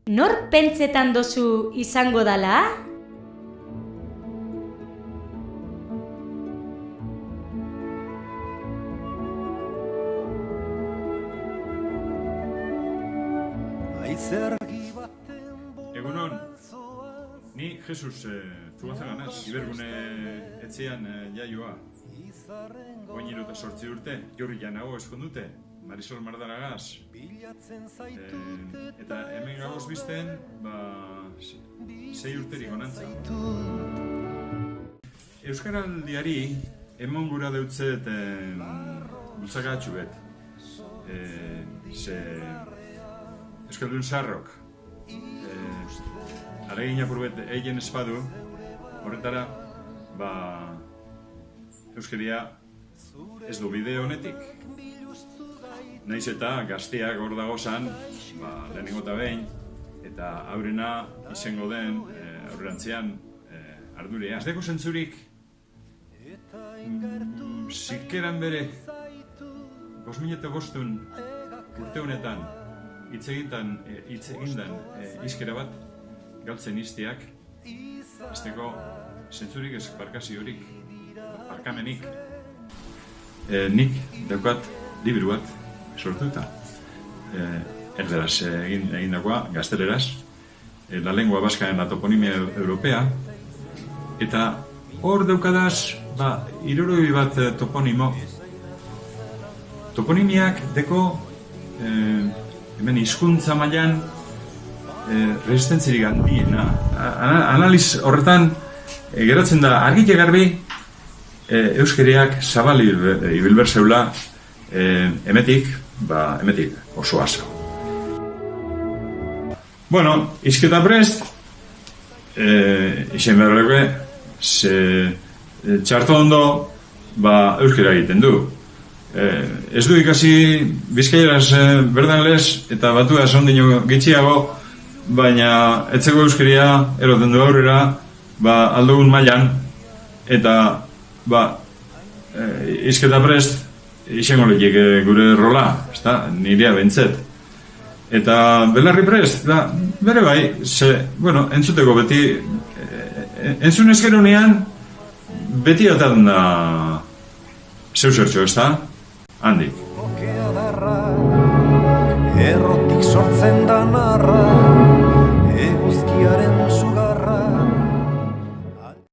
Nor pentsetan dozu izango dala? Egunon, ni Jesus Zugazaganaz, Ibergune etxean jaioa. Oin 28 urte, Jorrian nago eskondute, Marisol Mardaragaz. Eta hemen gagoz bizten, 6 urterik onantza. Euskaraldiari emon gura deutzet bultzakatxu bet. Euskaldun sarrok. Aregin apurbet egin espadu, horretara, euskeria ez du bide honetik. Naiz eta gazteak hor dagozan, lehenengo eta behin, eta aurrena izango den, aurrerantzean ardurea. Ez deko zentzurik, zikeran bere, 2005 urte honetan, hitz egindan izkera bat, galtzen izteak, azteko zentzurik ez barkaziorik, barkamenik. Nik daukat liburu bat sortuta. Erderaz egindakoa, gazteleraz, La lengua vasca en la toponimia europea, eta hor daukadaz, 60 bat toponimo. Toponimiak deko, hemen hizkuntza mailan resistentzirik handiena. Analiz horretan geratzen da argite garbi euskeriak zabal ibilber zeula emetik oso aso. Bueno, izketa prest izen berreke txarto ondo euskera egiten du. Ez du ikasi bizkaieraz berdan lez eta batuaz ondino gitxiago, baina etzeko euskeria eroten du aurrera aldugun mailan eta izketa prest izango lehiek gure rola, nirea bentzet. Eta belarri prest, bere bai, entzuteko beti, entzun ezkerunean beti atan da zeuzertxo, ez da? Handik. Errotik sortzen da narra